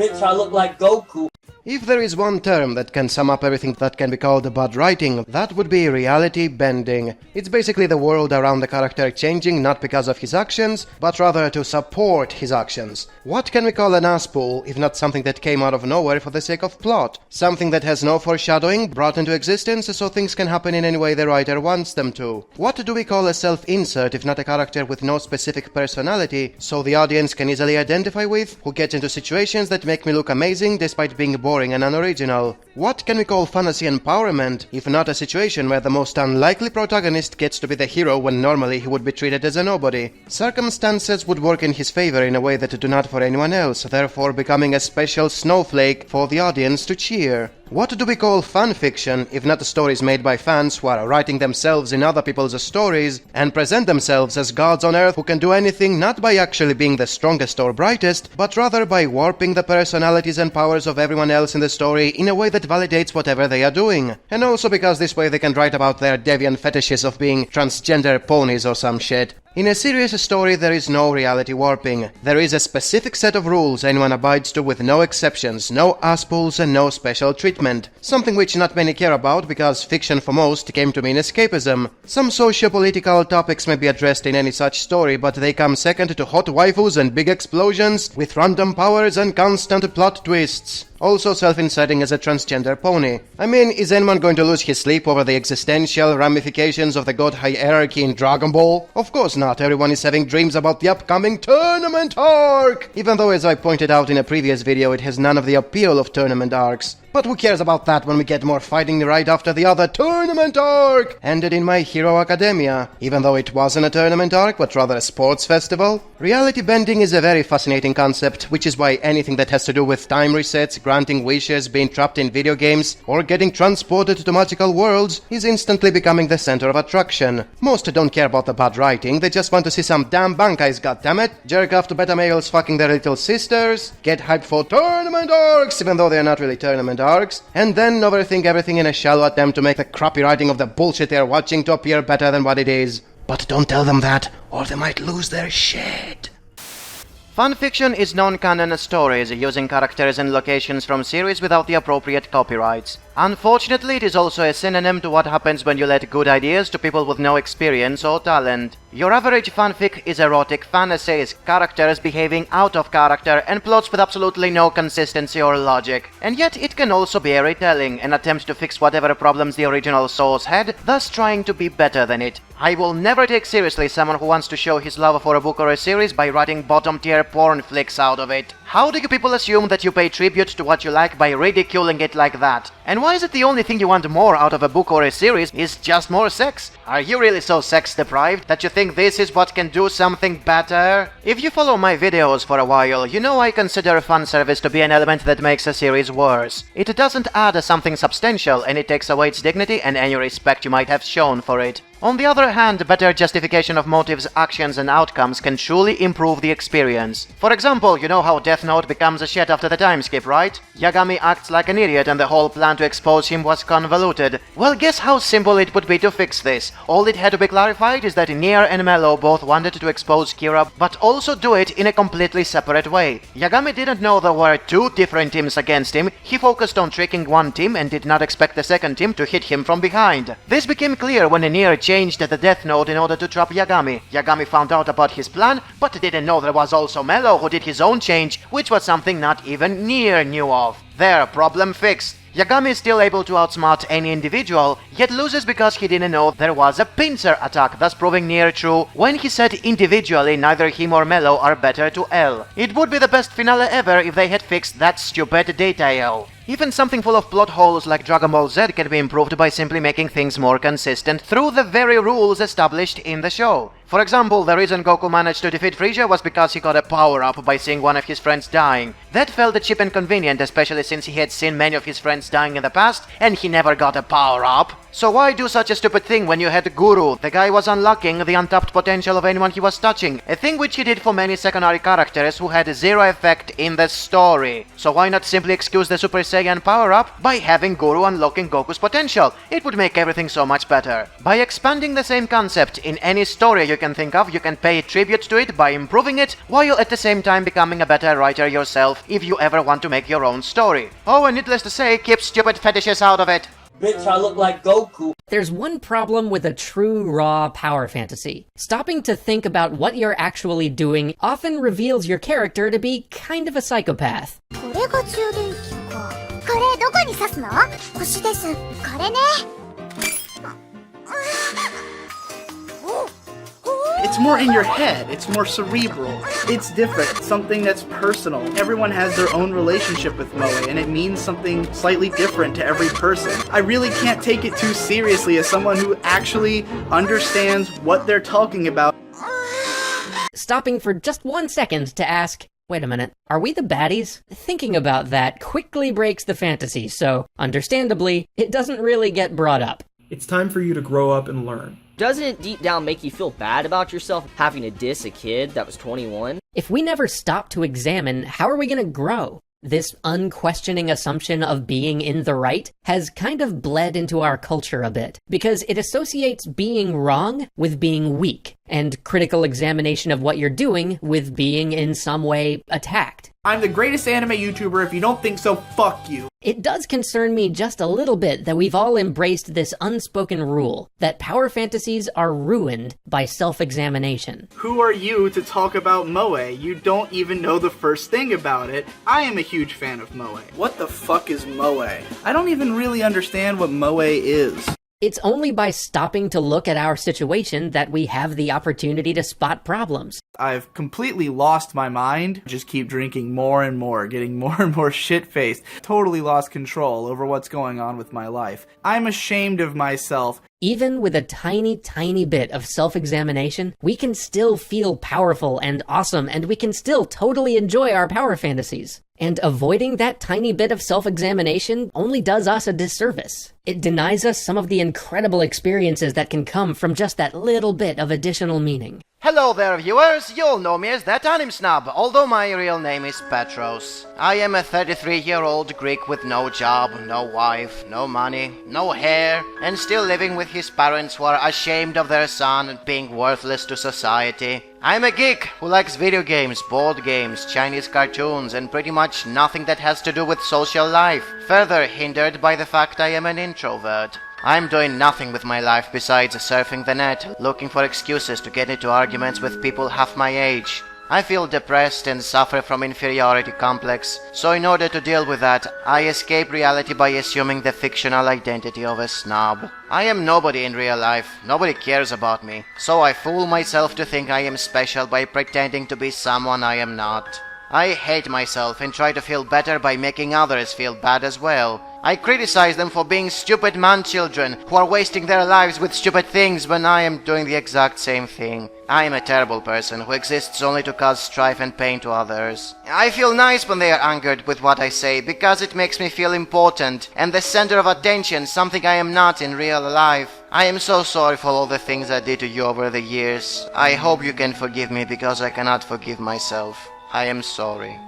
Bitch, I look like Goku. If there is one term that can sum up everything that can be called bad writing, that would be reality bending. It's basically the world around the character changing not because of his actions, but rather to support his actions. What can we call an asspool if not something that came out of nowhere for the sake of plot? Something that has no foreshadowing, brought into existence so things can happen in any way the writer wants them to. What do we call a self-insert if not a character with no specific personality, so the audience can easily identify with, who gets into situations that make me look amazing despite being boring and unoriginal? What can we call fantasy empowerment, if not a situation where the most unlikely protagonist gets to be the hero when normally he would be treated as a nobody? Circumstances would work in his favor in a way that do not for anyone else, therefore becoming a special snowflake for the audience to cheer. What do we call fanfiction, if not stories made by fans who are writing themselves in other people's stories and present themselves as gods on earth who can do anything not by actually being the strongest or brightest, but rather by warping the personalities and powers of everyone else in the story in a way that validates whatever they are doing. And also because this way they can write about their deviant fetishes of being transgender ponies or some shit. In a serious story, there is no reality warping. There is a specific set of rules anyone abides to with no exceptions, no asspools and no special treatment. Something which not many care about because fiction for most came to mean escapism. Some socio-political topics may be addressed in any such story, but they come second to hot waifus and big explosions with random powers and constant plot twists. Also self-inserting as a transgender pony. I mean, is anyone going to lose his sleep over the existential ramifications of the god hierarchy in Dragon Ball? Of course not, everyone is having dreams about the upcoming tournament arc! Even though, as I pointed out in a previous video, it has none of the appeal of tournament arcs. But who cares about that when we get more fighting right after the other tournament arc ended in My Hero Academia, even though it wasn't a tournament arc but rather a sports festival? Reality bending is a very fascinating concept, which is why anything that has to do with time resets, granting wishes, being trapped in video games, or getting transported to magical worlds is instantly becoming the center of attraction. Most don't care about the bad writing, they just want to see some damn bankais, goddammit, jerk off to beta males fucking their little sisters, get hyped for tournament arcs even though they're not really tournament arcs, and then overthink everything in a shallow attempt to make the crappy writing of the bullshit they're watching to appear better than what it is. But don't tell them that, or they might lose their shit. Fanfiction is non-canon stories using characters and locations from series without the appropriate copyrights. Unfortunately, it is also a synonym to what happens when you let good ideas to people with no experience or talent. Your average fanfic is erotic fantasies, characters behaving out of character, and plots with absolutely no consistency or logic. And yet it can also be a retelling, an attempt to fix whatever problems the original source had, thus trying to be better than it. I will never take seriously someone who wants to show his love for a book or a series by writing bottom-tier porn flicks out of it. How do you people assume that you pay tribute to what you like by ridiculing it like that? And why is it the only thing you want more out of a book or a series is just more sex? Are you really so sex-deprived that you think this is what can do something better? If you follow my videos for a while, you know I consider fanservice to be an element that makes a series worse. It doesn't add something substantial, and it takes away its dignity and any respect you might have shown for it. On the other hand, better justification of motives, actions, and outcomes can truly improve the experience. For example, you know how Death Note becomes a shit after the time skip, right? Yagami acts like an idiot and the whole plan to expose him was convoluted. Well, guess how simple it would be to fix this. All it had to be clarified is that Nier and Mello both wanted to expose Kira, but also do it in a completely separate way. Yagami didn't know there were two different teams against him, he focused on tricking one team and did not expect the second team to hit him from behind. This became clear when Nier changed the Death Note in order to trap Yagami. Yagami found out about his plan, but didn't know there was also Mello who did his own change, which was something not even Nier knew of. There, problem fixed. Yagami is still able to outsmart any individual, yet loses because he didn't know there was a pincer attack, thus proving Nier true when he said individually neither him or Mello are better to L. It would be the best finale ever if they had fixed that stupid detail. Even something full of plot holes like Dragon Ball Z can be improved by simply making things more consistent through the very rules established in the show. For example, the reason Goku managed to defeat Frieza was because he got a power-up by seeing one of his friends dying. That felt cheap and convenient, especially since he had seen many of his friends dying in the past, and he never got a power-up. So why do such a stupid thing when you had Guru? The guy was unlocking the untapped potential of anyone he was touching, a thing which he did for many secondary characters who had zero effect in the story. So why not simply excuse the Super Saiyan power-up by having Guru unlocking Goku's potential? It would make everything so much better. By expanding the same concept in any story, you can think of, you can pay tribute to it by improving it, while at the same time becoming a better writer yourself if you ever want to make your own story. Oh, and needless to say, keep stupid fetishes out of it. Bitch, I look like Goku. There's one problem with a true, raw power fantasy. Stopping to think about what you're actually doing often reveals your character to be kind of a psychopath. これが充電器か。これどこに挿すの？星です。これね。It's more in your head, it's more cerebral. It's different, it's something that's personal. Everyone has their own relationship with Moe, and it means something slightly different to every person. I really can't take it too seriously as someone who actually understands what they're talking about. Stopping for just 1 second to ask, wait a minute, are we the baddies? Thinking about that quickly breaks the fantasy, so, understandably, it doesn't really get brought up. It's time for you to grow up and learn. Doesn't it deep down make you feel bad about yourself having to diss a kid that was 21? If we never stop to examine, how are we gonna grow? This unquestioning assumption of being in the right has kind of bled into our culture a bit, because it associates being wrong with being weak, and critical examination of what you're doing with being in some way attacked. I'm the greatest anime YouTuber. If you don't think so, fuck you. It does concern me just a little bit that we've all embraced this unspoken rule, that power fantasies are ruined by self-examination. Who are you to talk about Moe? You don't even know the first thing about it. I am a huge fan of Moe. What the fuck is Moe? I don't even really understand what Moe is. It's only by stopping to look at our situation that we have the opportunity to spot problems. I've completely lost my mind. Just keep drinking more and more, getting more and more shit-faced. Totally lost control over what's going on with my life. I'm ashamed of myself. Even with a tiny bit of self-examination, we can still feel powerful and awesome, and we can still totally enjoy our power fantasies. And avoiding that tiny bit of self-examination only does us a disservice. It denies us some of the incredible experiences that can come from just that little bit of additional meaning. Hello there, viewers! You'll know me as that anime snob, although my real name is Petros. I am a 33-year-old Greek with no job, no wife, no money, no hair, and still living with his parents who are ashamed of their son being worthless to society. I'm a geek who likes video games, board games, Chinese cartoons, and pretty much nothing that has to do with social life, further hindered by the fact I am an introvert. I'm doing nothing with my life besides surfing the net, looking for excuses to get into arguments with people half my age. I feel depressed and suffer from inferiority complex, so in order to deal with that, I escape reality by assuming the fictional identity of a snob. I am nobody in real life, nobody cares about me, so I fool myself to think I am special by pretending to be someone I am not. I hate myself and try to feel better by making others feel bad as well. I criticize them for being stupid man-children who are wasting their lives with stupid things when I am doing the exact same thing. I am a terrible person who exists only to cause strife and pain to others. I feel nice when they are angered with what I say because it makes me feel important and the center of attention, something I am not in real life. I am so sorry for all the things I did to you over the years. I hope you can forgive me because I cannot forgive myself. I am sorry.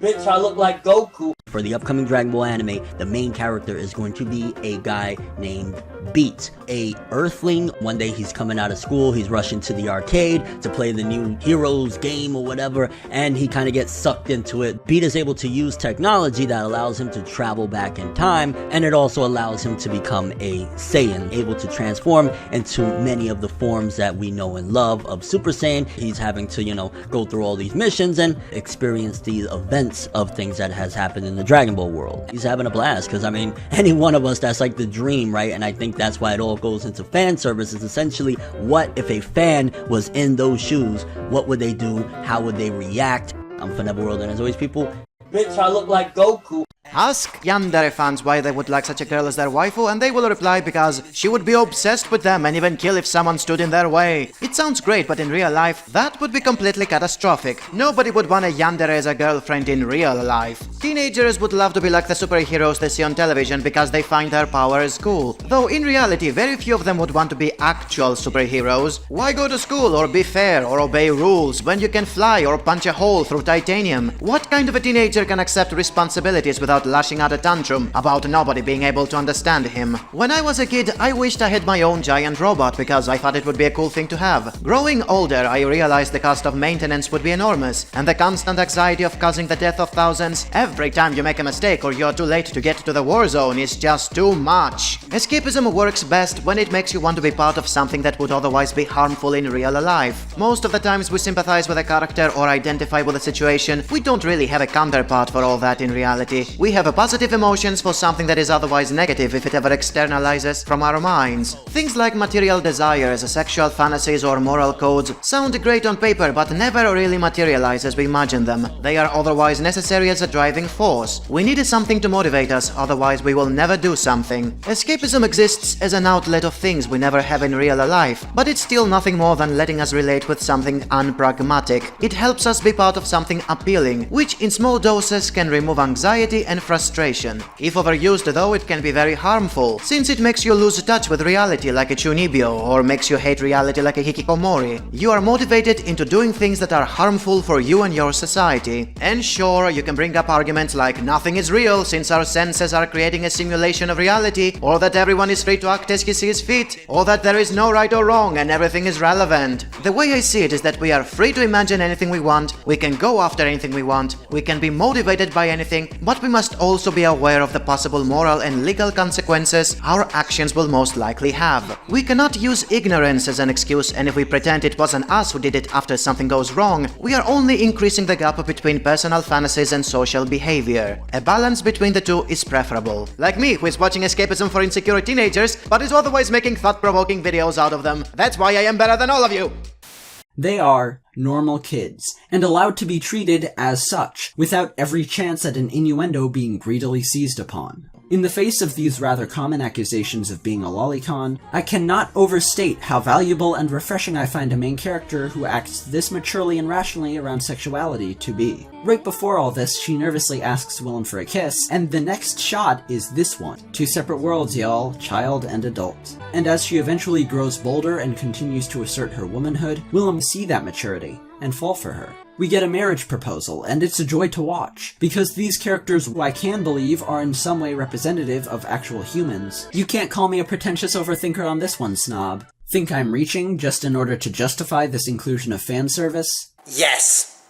Bitch, I look like Goku. For the upcoming Dragon Ball anime, the main character is going to be a guy named Beat, a earthling. One day he's coming out of school, he's rushing to the arcade to play the new Heroes game or whatever, and he kind of gets sucked into it. Beat is able to use technology that allows him to travel back in time, and it also allows him to become a Saiyan, able to transform into many of the forms that we know and love of Super Saiyan. He's having to, go through all these missions and experience these events of things that has happened in the Dragon Ball world. He's having a blast, because any one of us, that's like the dream, right? And I think that's why it all goes into fan service, is essentially, what if a fan was in those shoes? What would they do? How would they react? I'm World, and as always, people, Bitch, I look like Goku. Ask Yandere fans why they would like such a girl as their waifu, and they will reply because she would be obsessed with them and even kill if someone stood in their way. It sounds great, but in real life, that would be completely catastrophic. Nobody would want a Yandere as a girlfriend in real life. Teenagers would love to be like the superheroes they see on television because they find their powers cool. Though in reality, very few of them would want to be actual superheroes. Why go to school or be fair or obey rules when you can fly or punch a hole through titanium? What kind of a teenager can accept responsibilities without lashing out a tantrum about nobody being able to understand him? When I was a kid, I wished I had my own giant robot because I thought it would be a cool thing to have. Growing older, I realized the cost of maintenance would be enormous, and the constant anxiety of causing the death of thousands every time you make a mistake or you're too late to get to the war zone is just too much. Escapism works best when it makes you want to be part of something that would otherwise be harmful in real life. Most of the times we sympathize with a character or identify with a situation, we don't really have a counterpart for all that in reality. We have a positive emotions for something that is otherwise negative if it ever externalizes from our minds. Things like material desires, sexual fantasies or moral codes sound great on paper but never really materialize as we imagine them. They are otherwise necessary as a driving force. We need something to motivate us, otherwise we will never do something. Escapism exists as an outlet of things we never have in real life, but it's still nothing more than letting us relate with something unpragmatic. It helps us be part of something appealing, which in small doses can remove anxiety and frustration. If overused though, it can be very harmful, since it makes you lose touch with reality like a chunibyo, or makes you hate reality like a hikikomori. You are motivated into doing things that are harmful for you and your society. And sure, you can bring up arguments like nothing is real since our senses are creating a simulation of reality, or that everyone is free to act as he sees fit, or that there is no right or wrong and everything is relevant. The way I see it is that we are free to imagine anything we want, we can go after anything we want, we can be motivated by anything, but we must also be aware of the possible moral and legal consequences our actions will most likely have. We cannot use ignorance as an excuse, and if we pretend it wasn't us who did it after something goes wrong, we are only increasing the gap between personal fantasies and social behavior. A balance between the two is preferable. Like me, who is watching escapism for insecure teenagers, but is otherwise making thought-provoking videos out of them. That's why I am better than all of you! They are normal kids, and allowed to be treated as such, without every chance at an innuendo being greedily seized upon. In the face of these rather common accusations of being a lolicon, I cannot overstate how valuable and refreshing I find a main character who acts this maturely and rationally around sexuality to be. Right before all this, she nervously asks Willem for a kiss, and the next shot is this one. Two separate worlds, y'all, child and adult. And as she eventually grows bolder and continues to assert her womanhood, Willem see that maturity and fall for her. We get a marriage proposal, and it's a joy to watch, because these characters, who I can believe, are in some way representative of actual humans. You can't call me a pretentious overthinker on this one, snob. Think I'm reaching just in order to justify this inclusion of fan service? Yes!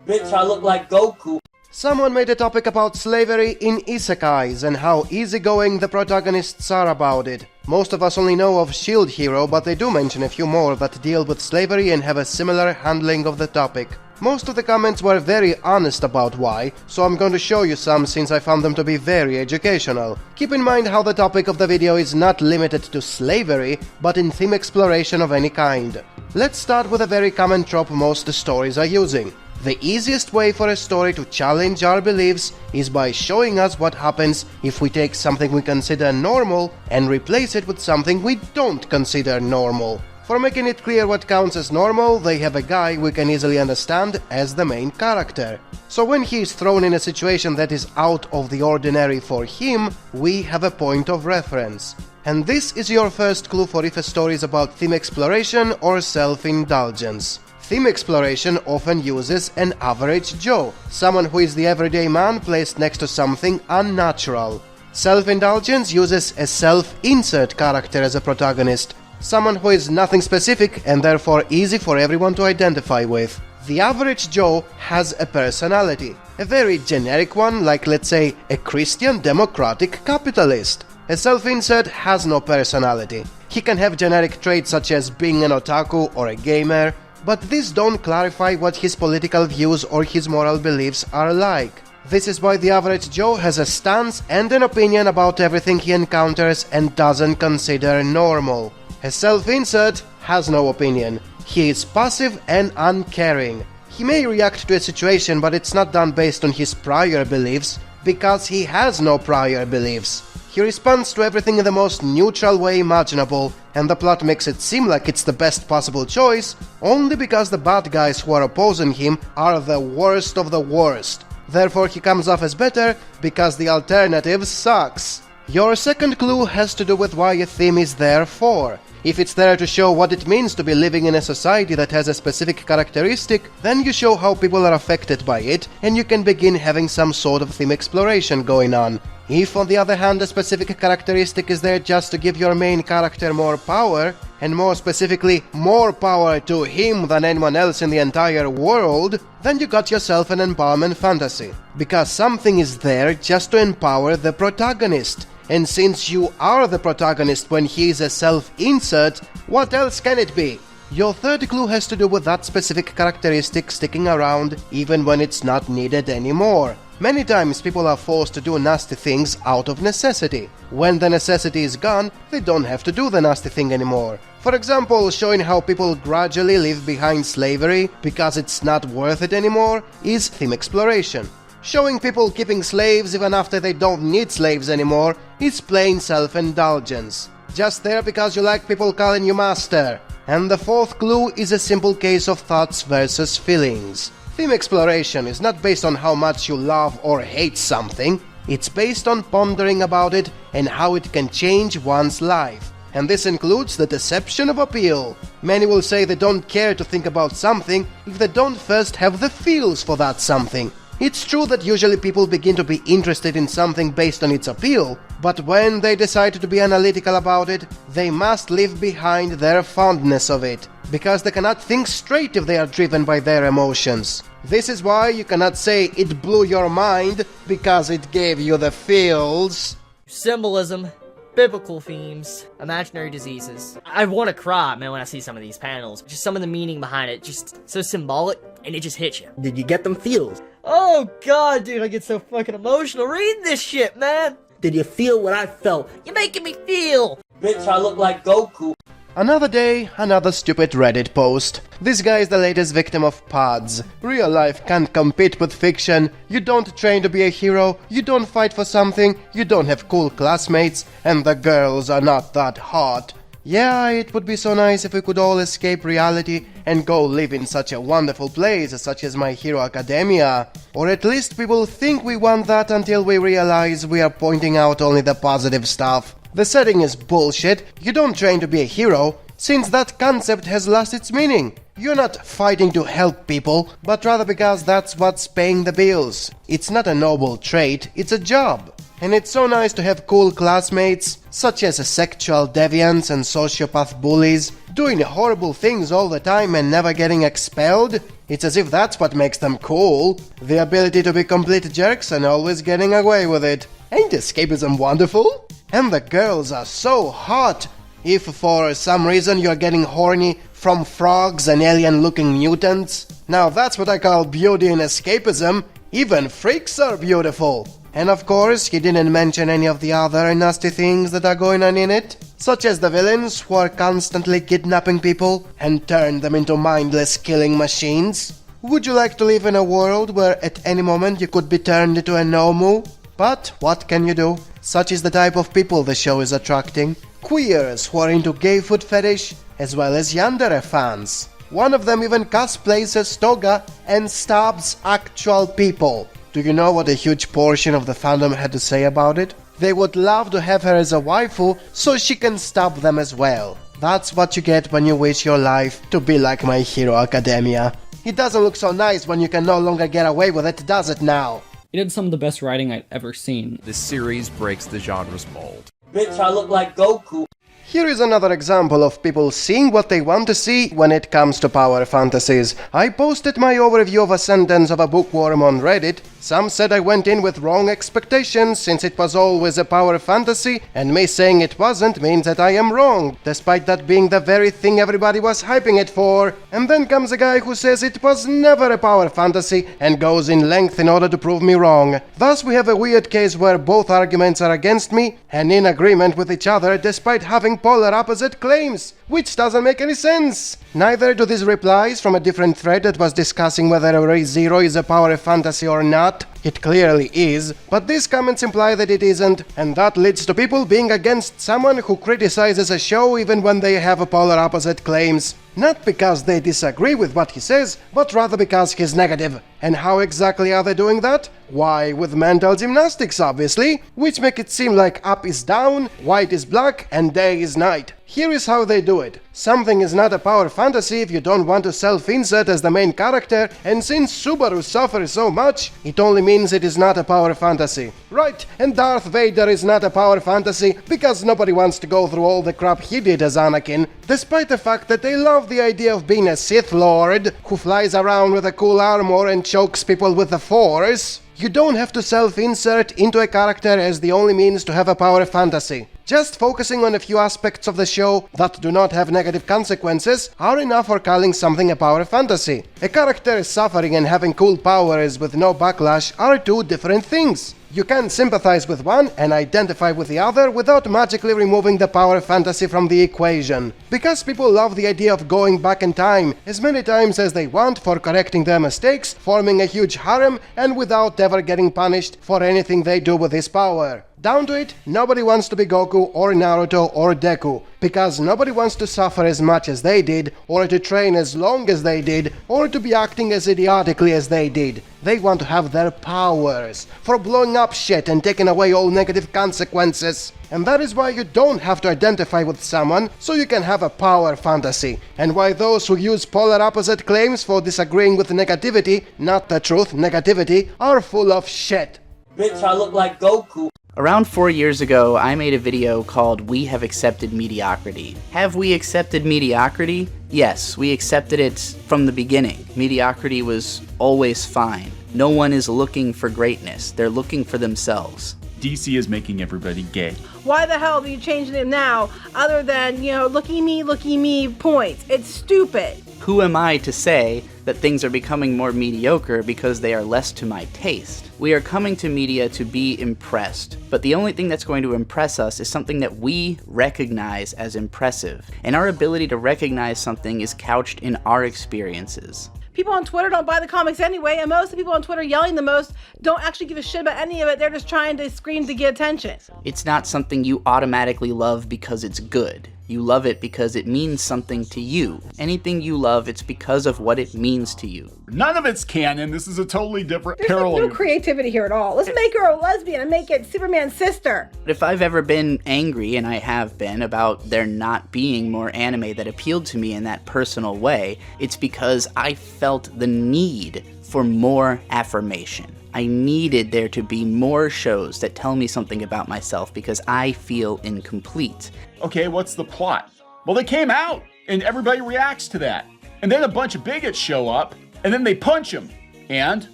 Bitch, I look like Goku. Someone made a topic about slavery in isekais and how easygoing the protagonists are about it. Most of us only know of Shield Hero, but they do mention a few more that deal with slavery and have a similar handling of the topic. Most of the comments were very honest about why, so I'm going to show you some since I found them to be very educational. Keep in mind how the topic of the video is not limited to slavery, but in theme exploration of any kind. Let's start with a very common trope most stories are using. The easiest way for a story to challenge our beliefs is by showing us what happens if we take something we consider normal and replace it with something we don't consider normal. For making it clear what counts as normal, they have a guy we can easily understand as the main character. So when he is thrown in a situation that is out of the ordinary for him, we have a point of reference. And this is your first clue for if a story is about theme exploration or self-indulgence. Theme exploration often uses an average Joe, someone who is the everyday man placed next to something unnatural. Self-indulgence uses a self-insert character as a protagonist, someone who is nothing specific and therefore easy for everyone to identify with. The average Joe has a personality, a very generic one, like let's say a Christian democratic capitalist. A self-insert has no personality. He can have generic traits such as being an otaku or a gamer, but these don't clarify what his political views or his moral beliefs are like. This is why the average Joe has a stance and an opinion about everything he encounters and doesn't consider normal. A self-insert has no opinion. He is passive and uncaring. He may react to a situation, but it's not done based on his prior beliefs, because he has no prior beliefs. He responds to everything in the most neutral way imaginable, and the plot makes it seem like it's the best possible choice, only because the bad guys who are opposing him are the worst of the worst. Therefore he comes off as better, because the alternative sucks. Your second clue has to do with why a theme is there for. If it's there to show what it means to be living in a society that has a specific characteristic, then you show how people are affected by it, and you can begin having some sort of theme exploration going on. If, on the other hand, a specific characteristic is there just to give your main character more power, and more specifically, more power to him than anyone else in the entire world, then you got yourself an empowerment fantasy. Because something is there just to empower the protagonist. And since you are the protagonist when he is a self-insert, what else can it be? Your third clue has to do with that specific characteristic sticking around even when it's not needed anymore. Many times people are forced to do nasty things out of necessity. When the necessity is gone, they don't have to do the nasty thing anymore. For example, showing how people gradually leave behind slavery because it's not worth it anymore is theme exploration. Showing people keeping slaves even after they don't need slaves anymore is plain self-indulgence. Just there because you like people calling you master. And the fourth clue is a simple case of thoughts versus feelings. Theme exploration is not based on how much you love or hate something, it's based on pondering about it and how it can change one's life. And this includes the deception of appeal. Many will say they don't care to think about something if they don't first have the feels for that something. It's true that usually people begin to be interested in something based on its appeal, but when they decide to be analytical about it, they must leave behind their fondness of it, because they cannot think straight if they are driven by their emotions. This is why you cannot say it blew your mind, because it gave you the feels. Symbolism, biblical themes, imaginary diseases. I want to cry, man, when I see some of these panels. Just some of the meaning behind it, just so symbolic, and it just hits you. Did you get them feels? Oh god, dude, I get so fucking emotional reading this shit, man! Did you feel what I felt? You're making me feel! Bitch, I look like Goku. Another day, another stupid Reddit post. This guy is the latest victim of pods. Real life can't compete with fiction. You don't train to be a hero, you don't fight for something, you don't have cool classmates, and the girls are not that hot. Yeah, it would be so nice if we could all escape reality and go live in such a wonderful place such as My Hero Academia. Or at least we will think we want that until we realize we are pointing out only the positive stuff. The setting is bullshit, you don't train to be a hero, since that concept has lost its meaning. You're not fighting to help people, but rather because that's what's paying the bills. It's not a noble trait, it's a job. And it's so nice to have cool classmates, such as sexual deviants and sociopath bullies, doing horrible things all the time and never getting expelled. It's as if that's what makes them cool. The ability to be complete jerks and always getting away with it. Ain't escapism wonderful? And the girls are so hot. If for some reason you're getting horny from frogs and alien-looking mutants, now that's what I call beauty in escapism. Even freaks are beautiful. And of course, he didn't mention any of the other nasty things that are going on in it, such as the villains who are constantly kidnapping people and turn them into mindless killing machines. Would you like to live in a world where at any moment you could be turned into a Nomu? But what can you do? Such is the type of people the show is attracting. Queers who are into gay food fetish, as well as yandere fans. One of them even cosplays as Toga and stabs actual people. Do you know what a huge portion of the fandom had to say about it? They would love to have her as a waifu so she can stab them as well. That's what you get when you wish your life to be like My Hero Academia. It doesn't look so nice when you can no longer get away with it, does it now? It had some of the best writing I'd ever seen. This series breaks the genre's mold. Bitch, I look like Goku. Here is another example of people seeing what they want to see when it comes to Power Fantasies. I posted my overview of a sentence of a bookworm on Reddit. Some said I went in with wrong expectations since it was always a Power Fantasy, and me saying it wasn't means that I am wrong, despite that being the very thing everybody was hyping it for. And then comes a guy who says it was never a Power Fantasy and goes in length in order to prove me wrong. Thus we have a weird case where both arguments are against me and in agreement with each other despite having polar opposite claims, which doesn't make any sense. Neither do these replies from a different thread that was discussing whether Re:Zero is a power fantasy or not. It clearly is, but these comments imply that it isn't, and that leads to people being against someone who criticizes a show even when they have a polar opposite claims. Not because they disagree with what he says, but rather because he's negative. And how exactly are they doing that? Why, with mental gymnastics, obviously, which make it seem like up is down, white is black, and day is night. Here is how they do it. Something is not a power fantasy if you don't want to self-insert as the main character, and since Subaru suffers so much, it only means it is not a power fantasy. Right, and Darth Vader is not a power fantasy because nobody wants to go through all the crap he did as Anakin, despite the fact that they love the idea of being a Sith Lord who flies around with a cool armor and chokes people with the Force. You don't have to self-insert into a character as the only means to have a power fantasy. Just focusing on a few aspects of the show that do not have negative consequences are enough for calling something a power fantasy. A character suffering and having cool powers with no backlash are two different things. You can sympathize with one and identify with the other without magically removing the power fantasy from the equation. Because people love the idea of going back in time as many times as they want for correcting their mistakes, forming a huge harem, and without ever getting punished for anything they do with his power. Down to it, nobody wants to be Goku or Naruto or Deku, because nobody wants to suffer as much as they did, or to train as long as they did, or to be acting as idiotically as they did. They want to have their powers, for blowing up shit and taking away all negative consequences. And that is why you don't have to identify with someone, so you can have a power fantasy. And why those who use polar opposite claims for disagreeing with negativity, not the truth, negativity, are full of shit. Bitch, I look like Goku. Around 4 years ago, I made a video called We Have Accepted Mediocrity. Have we accepted mediocrity? Yes, we accepted it from the beginning. Mediocrity was always fine. No one is looking for greatness. They're looking for themselves. DC is making everybody gay. Why the hell do you change it now other than, looky me points? It's stupid. Who am I to say that things are becoming more mediocre because they are less to my taste? We are coming to media to be impressed, but the only thing that's going to impress us is something that we recognize as impressive, and our ability to recognize something is couched in our experiences. People on Twitter don't buy the comics anyway, and most of the people on Twitter yelling the most don't actually give a shit about any of it. They're just trying to scream to get attention. It's not something you automatically love because it's good. You love it because it means something to you. Anything you love, it's because of what it means to you. None of it's canon. This is a totally different There's parallel. no creativity here at all. Let's make her a lesbian and make it Superman's sister. But if I've ever been angry, and I have been, about there not being more anime that appealed to me in that personal way, it's because I felt the need for more affirmation. I needed there to be more shows that tell me something about myself because I feel incomplete. Okay, what's the plot? Well, they came out, and everybody reacts to that. And then a bunch of bigots show up, and then they punch them. And,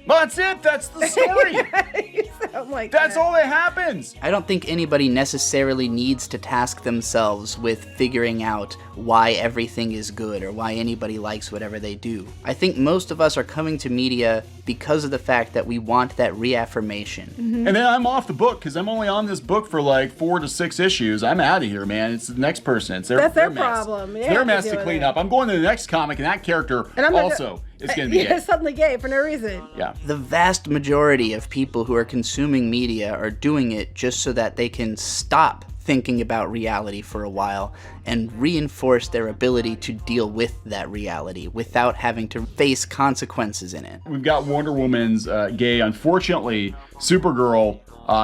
well, that's it. That's the story. You sound like that's that. all that happens. I don't think anybody necessarily needs to task themselves with figuring out why everything is good or why anybody likes whatever they do. I think most of us are coming to media because of the fact that we want that reaffirmation. Mm-hmm. And then I'm off the book because I'm only on this book for like 4 to 6 issues. I'm out of here, man. It's the next person. It's That's their mess. problem. It's their mess to clean up. I'm going to the next comic, and that character also is going to be gay. Suddenly gay for no reason. Yeah. The vast majority of people who are consuming media are doing it just so that they can stop thinking about reality for a while and reinforce their ability to deal with that reality without having to face consequences in it. We've got Wonder Woman's gay. Unfortunately, Supergirl,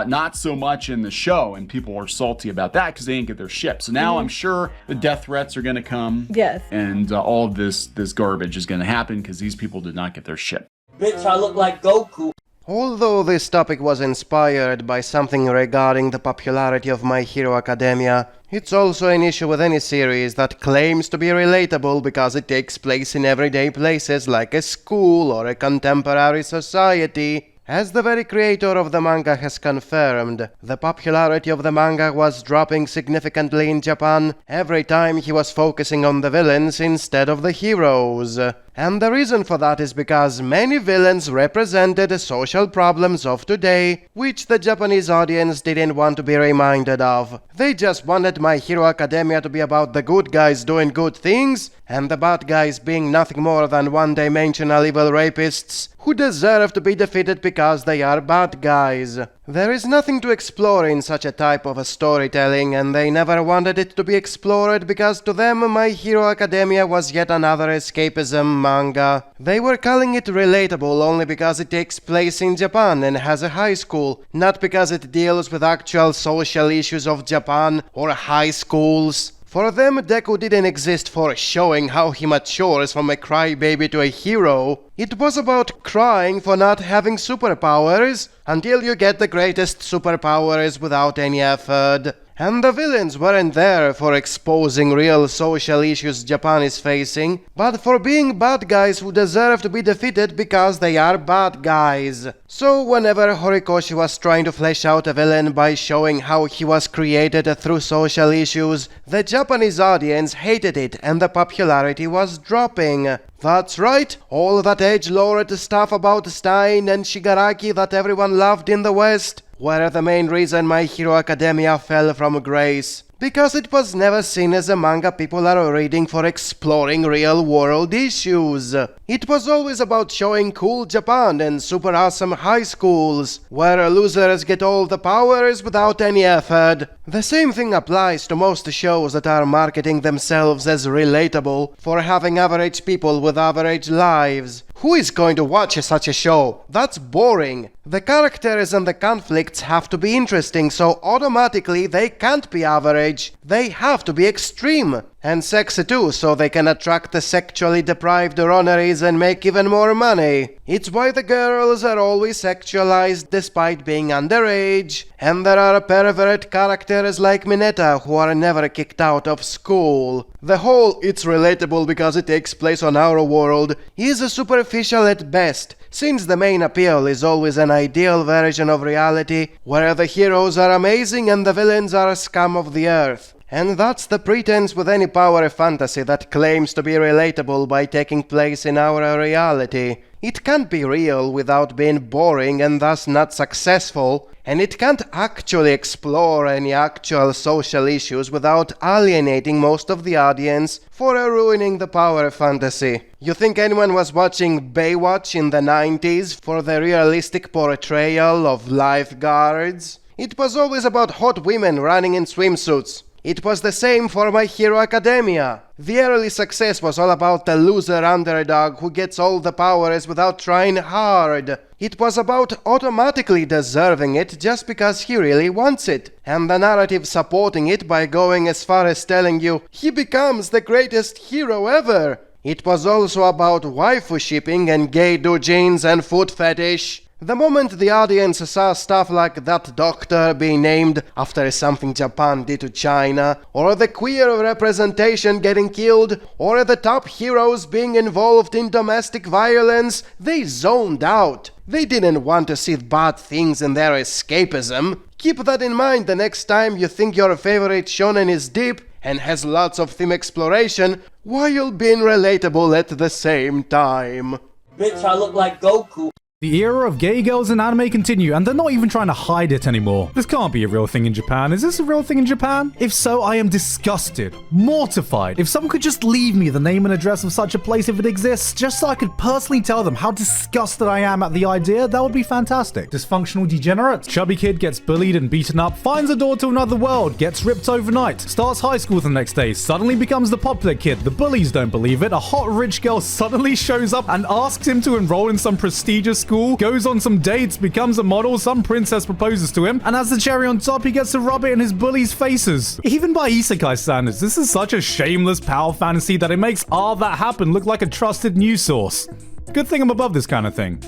not so much in the show, and people are salty about that because they didn't get their ship. So now I'm sure the death threats are going to come. Yes. And all of this garbage is going to happen because these people did not get their ship. Bitch, I look like Goku. Although this topic was inspired by something regarding the popularity of My Hero Academia, it's also an issue with any series that claims to be relatable because it takes place in everyday places like a school or a contemporary society. As the very creator of the manga has confirmed, the popularity of the manga was dropping significantly in Japan every time he was focusing on the villains instead of the heroes. And the reason for that is because many villains represented the social problems of today, which the Japanese audience didn't want to be reminded of. They just wanted My Hero Academia to be about the good guys doing good things, and the bad guys being nothing more than one-dimensional evil rapists who deserve to be defeated because they are bad guys. There is nothing to explore in such a type of a storytelling, and they never wanted it to be explored because to them My Hero Academia was yet another escapism manga. They were calling it relatable only because it takes place in Japan and has a high school, not because it deals with actual social issues of Japan or high schools. For them, Deku didn't exist for showing how he matures from a crybaby to a hero. It was about crying for not having superpowers until you get the greatest superpowers without any effort. And the villains weren't there for exposing real social issues Japan is facing, but for being bad guys who deserve to be defeated because they are bad guys. So whenever Horikoshi was trying to flesh out a villain by showing how he was created through social issues, the Japanese audience hated it and the popularity was dropping. That's right, all that edge-lowered stuff about Stein and Shigaraki that everyone loved in the West were the main reason My Hero Academia fell from grace. Because it was never seen as a manga people are reading for exploring real-world issues. It was always about showing cool Japan and super awesome high schools, where losers get all the powers without any effort. The same thing applies to most shows that are marketing themselves as relatable for having average people with average lives. Who is going to watch such a show? That's boring. The characters and the conflicts have to be interesting, so automatically they can't be average. They have to be extreme. And sexy too, so they can attract the sexually deprived runneries and make even more money. It's why the girls are always sexualized despite being underage. And there are pervert characters like Mineta who are never kicked out of school. The whole "it's relatable because it takes place on our world" is superficial at best, since the main appeal is always an ideal version of reality, where the heroes are amazing and the villains are scum of the earth. And that's the pretense with any power fantasy that claims to be relatable by taking place in our reality. It can't be real without being boring and thus not successful, and it can't actually explore any actual social issues without alienating most of the audience for ruining the power fantasy. You think anyone was watching Baywatch in the 90s for the realistic portrayal of lifeguards? It was always about hot women running in swimsuits. It was the same for My Hero Academia. The early success was all about the loser underdog who gets all the powers without trying hard. It was about automatically deserving it just because he really wants it, and the narrative supporting it by going as far as telling you he becomes the greatest hero ever. It was also about waifu shipping and gay doujins and foot fetish. The moment the audience saw stuff like that doctor being named after something Japan did to China, or the queer representation getting killed, or the top heroes being involved in domestic violence, they zoned out. They didn't want to see bad things in their escapism. Keep that in mind the next time you think your favorite shonen is deep and has lots of theme exploration, while being relatable at the same time. Bitch, I look like Goku. The era of gay girls in anime continue, and they're not even trying to hide it anymore. This can't be a real thing in Japan. Is this a real thing in Japan? If so, I am disgusted, mortified. If someone could just leave me the name and address of such a place if it exists, just so I could personally tell them how disgusted I am at the idea, that would be fantastic. Dysfunctional degenerate. Chubby kid gets bullied and beaten up, finds a door to another world, gets ripped overnight, starts high school the next day, suddenly becomes the popular kid. The bullies don't believe it. A hot rich girl suddenly shows up and asks him to enroll in some prestigious school, goes on some dates, becomes a model, some princess proposes to him, and as the cherry on top, he gets to rub it in his bullies' faces. Even by isekai standards, this is such a shameless power fantasy that it makes all that happen look like a trusted news source. Good thing I'm above this kind of thing.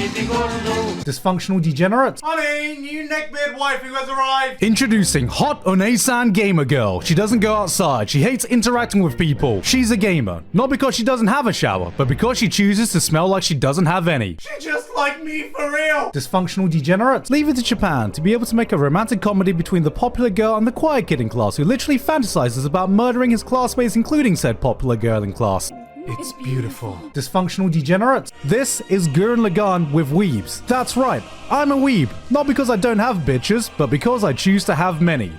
Dysfunctional degenerates. Honey, new neckbeard waifu has arrived. Introducing Hot Onesan Gamer Girl. She doesn't go outside. She hates interacting with people. She's a gamer. Not because she doesn't have a shower, but because she chooses to smell like she doesn't have any. She just like me for real. Dysfunctional degenerates. Leave it to Japan to be able to make a romantic comedy between the popular girl and the quiet kid in class who literally fantasizes about murdering his classmates, including said popular girl in class. It's beautiful. Dysfunctional degenerates. This is Gurren Lagann with weebs. That's right, I'm a weeb. Not because I don't have bitches, but because I choose to have many.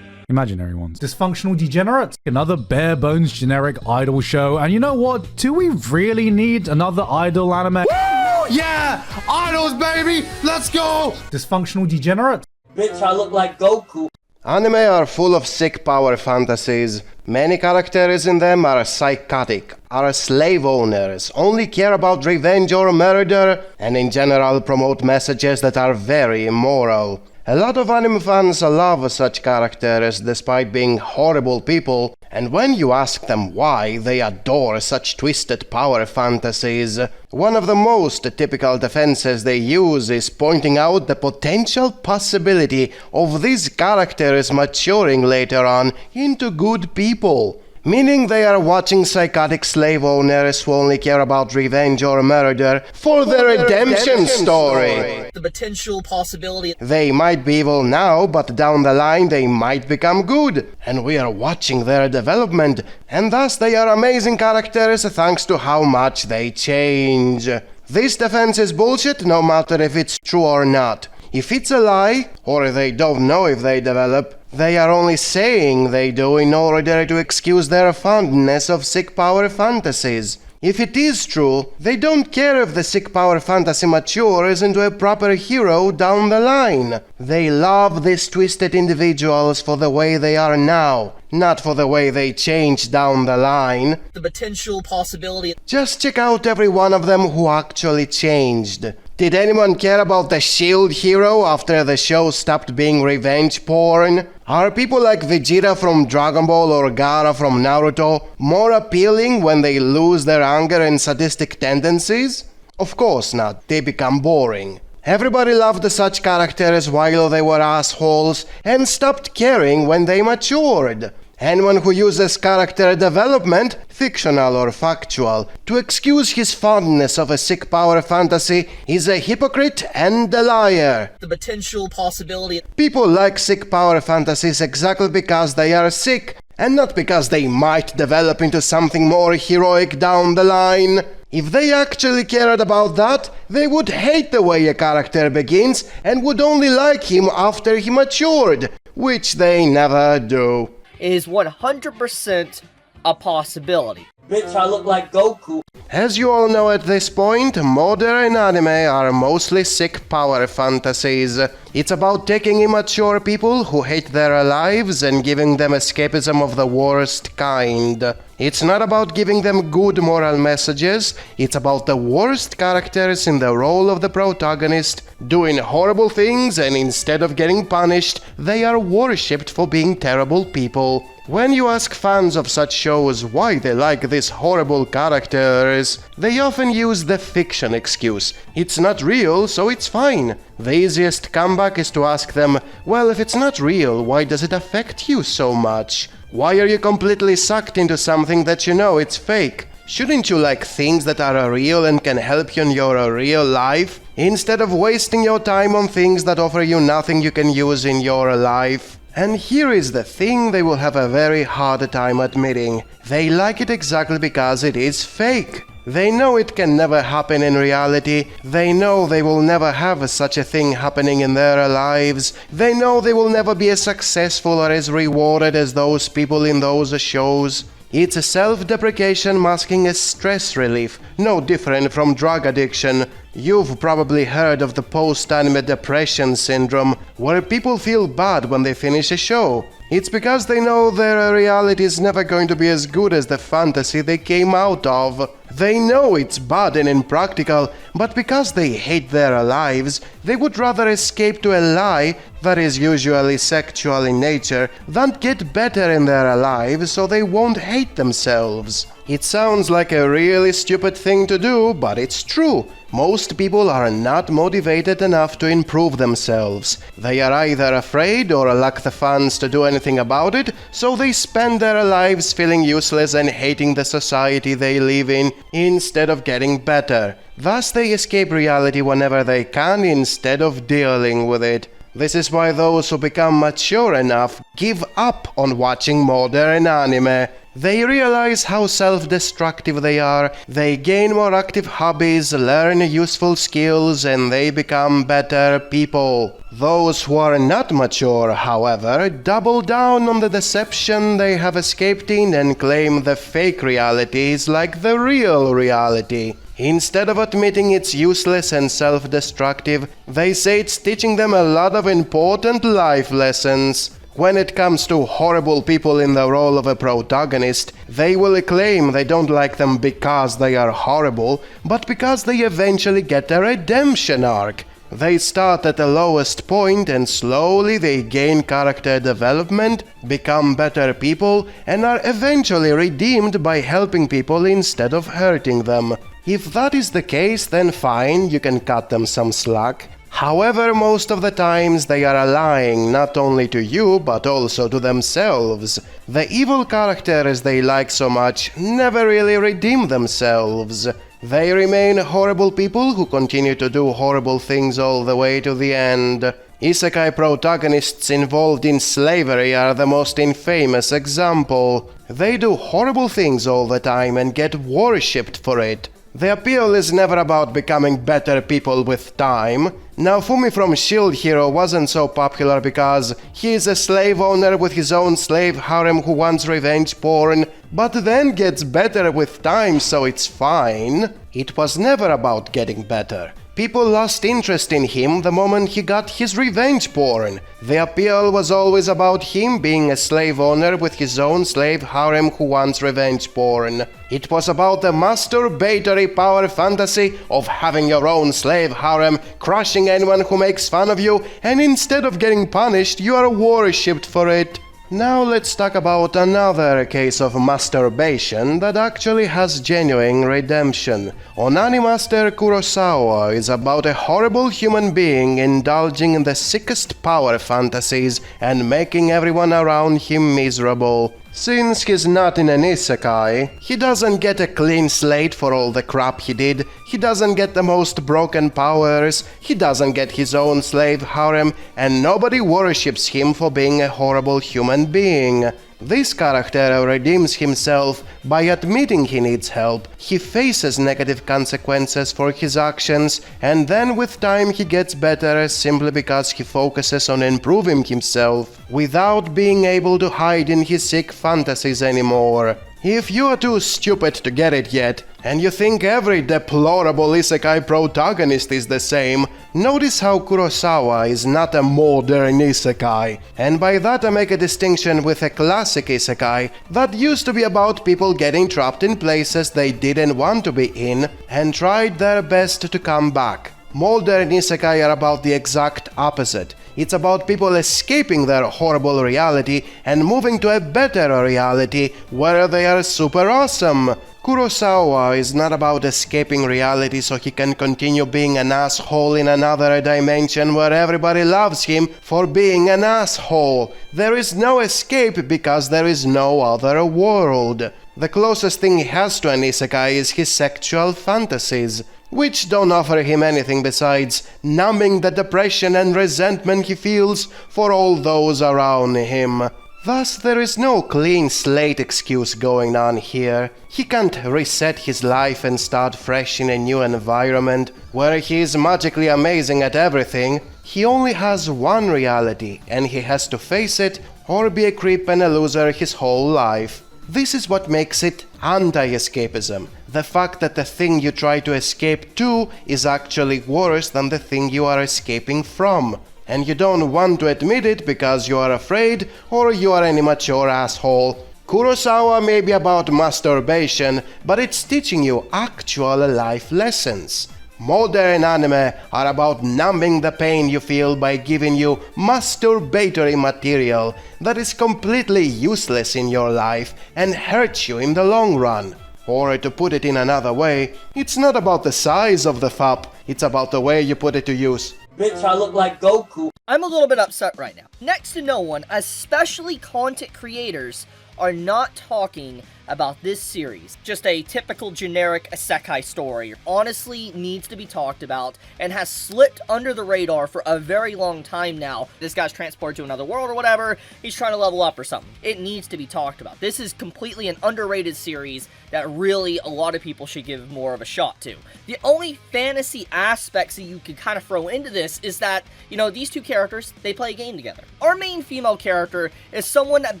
Imaginary ones. Dysfunctional degenerates. Another bare bones generic idol show. And you know what? Do we really need another idol anime? Woo! Yeah! Idols, baby! Let's go! Dysfunctional degenerates. Bitch, I look like Goku. Anime are full of sick power fantasies. Many characters in them are psychotic, are slave owners, only care about revenge or murder, and in general promote messages that are very immoral. A lot of anime fans love such characters despite being horrible people, and when you ask them why they adore such twisted power fantasies, one of the most typical defenses they use is pointing out the potential possibility of these characters maturing later on into good people. Meaning they are watching psychotic slave owners who only care about revenge or murder for their redemption story. The potential possibility. They might be evil now, but down the line they might become good, and we are watching their development, and thus they are amazing characters thanks to how much they change. This defense is bullshit no matter if it's true or not. If it's a lie, or they don't know if they develop, they are only saying they do in order to excuse their fondness of sick power fantasies. If it is true, they don't care if the sick power fantasy matures into a proper hero down the line. They love these twisted individuals for the way they are now, not for the way they change down the line. The potential possibility. Just check out every one of them who actually changed. Did anyone care about the shield hero after the show stopped being revenge porn? Are people like Vegeta from Dragon Ball or Gaara from Naruto more appealing when they lose their anger and sadistic tendencies? Of course not, they become boring. Everybody loved such characters while they were assholes and stopped caring when they matured. Anyone who uses character development, fictional or factual, to excuse his fondness of a sick power fantasy is a hypocrite and a liar. The potential possibility. People like sick power fantasies exactly because they are sick, and not because they might develop into something more heroic down the line. If they actually cared about that, they would hate the way a character begins and would only like him after he matured, which they never do. Is 100% a possibility. Bitch, I look like Goku. As you all know at this point, modern anime are mostly sick power fantasies. It's about taking immature people who hate their lives and giving them escapism of the worst kind. It's not about giving them good moral messages, it's about the worst characters in the role of the protagonist doing horrible things, and instead of getting punished, they are worshipped for being terrible people. When you ask fans of such shows why they like these horrible characters, they often use the fiction excuse. It's not real, so it's fine. The easiest comeback is to ask them, well, if it's not real, why does it affect you so much? Why are you completely sucked into something that you know it's fake? Shouldn't you like things that are real and can help you in your real life, instead of wasting your time on things that offer you nothing you can use in your life? And here is the thing they will have a very hard time admitting. They like it exactly because it is fake. They know it can never happen in reality. They know they will never have such a thing happening in their lives. They know they will never be as successful or as rewarded as those people in those shows. It's a self-deprecation masking as stress relief, no different from drug addiction. You've probably heard of the post-anime depression syndrome, where people feel bad when they finish a show. It's because they know their reality is never going to be as good as the fantasy they came out of. They know it's bad and impractical, but because they hate their lives, they would rather escape to a lie that is usually sexual in nature, that get better in their lives so they won't hate themselves. It sounds like a really stupid thing to do, but it's true. Most people are not motivated enough to improve themselves. They are either afraid or lack the funds to do anything about it, so they spend their lives feeling useless and hating the society they live in, instead of getting better. Thus they escape reality whenever they can instead of dealing with it. This is why those who become mature enough give up on watching modern anime. They realize how self-destructive they are, they gain more active hobbies, learn useful skills, and they become better people. Those who are not mature, however, double down on the deception they have escaped in and claim the fake reality is like the real reality. Instead of admitting it's useless and self-destructive, they say it's teaching them a lot of important life lessons. When it comes to horrible people in the role of a protagonist, they will claim they don't like them because they are horrible, but because they eventually get a redemption arc. They start at the lowest point and slowly they gain character development, become better people, and are eventually redeemed by helping people instead of hurting them. If that is the case, then fine, you can cut them some slack. However, most of the times they are lying not only to you, but also to themselves. The evil characters they like so much never really redeem themselves. They remain horrible people who continue to do horrible things all the way to the end. Isekai protagonists involved in slavery are the most infamous example. They do horrible things all the time and get worshipped for it. The appeal is never about becoming better people with time. Now, Fumi from Shield Hero wasn't so popular because he is a slave owner with his own slave harem who wants revenge porn, but then gets better with time, so it's fine. It was never about getting better. People lost interest in him the moment he got his revenge porn. The appeal was always about him being a slave owner with his own slave harem who wants revenge porn. It was about the masturbatory power fantasy of having your own slave harem, crushing anyone who makes fun of you, and instead of getting punished, you are worshipped for it. Now let's talk about another case of masturbation that actually has genuine redemption. Onani Master Kurosawa is about a horrible human being indulging in the sickest power fantasies and making everyone around him miserable. Since he's not in an isekai, he doesn't get a clean slate for all the crap he did, he doesn't get the most broken powers, he doesn't get his own slave harem, and nobody worships him for being a horrible human being. This character redeems himself by admitting he needs help, he faces negative consequences for his actions, and then with time he gets better simply because he focuses on improving himself, without being able to hide in his sick fantasies anymore. If you are too stupid to get it yet, and you think every deplorable isekai protagonist is the same, notice how Kurosawa is not a modern isekai. And by that I make a distinction with a classic isekai that used to be about people getting trapped in places they didn't want to be in and tried their best to come back. Modern isekai are about the exact opposite. It's about people escaping their horrible reality and moving to a better reality where they are super awesome. Kurosawa is not about escaping reality so he can continue being an asshole in another dimension where everybody loves him for being an asshole. There is no escape because there is no other world. The closest thing he has to an isekai is his sexual fantasies, which don't offer him anything besides numbing the depression and resentment he feels for all those around him. Thus, there is no clean slate excuse going on here. He can't reset his life and start fresh in a new environment where he is magically amazing at everything. He only has one reality, and he has to face it or be a creep and a loser his whole life. This is what makes it anti-escapism. The fact that the thing you try to escape to is actually worse than the thing you are escaping from. And you don't want to admit it because you are afraid or you are an immature asshole. Kurosawa may be about masturbation, but it's teaching you actual life lessons. Modern anime are about numbing the pain you feel by giving you masturbatory material that is completely useless in your life and hurts you in the long run. Or to put it in another way, it's not about the size of the fap, it's about the way you put it to use. Bitch, I look like Goku. I'm a little bit upset right now. Next to no one, especially content creators, are not talking about this series. Just a typical generic isekai story. Honestly needs to be talked about and has slipped under the radar for a very long time now. This guy's transported to another world or whatever. He's trying to level up or something. It needs to be talked about. This is completely an underrated series that really a lot of people should give more of a shot to. The only fantasy aspects that you could kind of throw into this is that, you know, these two characters, they play a game together. Our main female character is someone that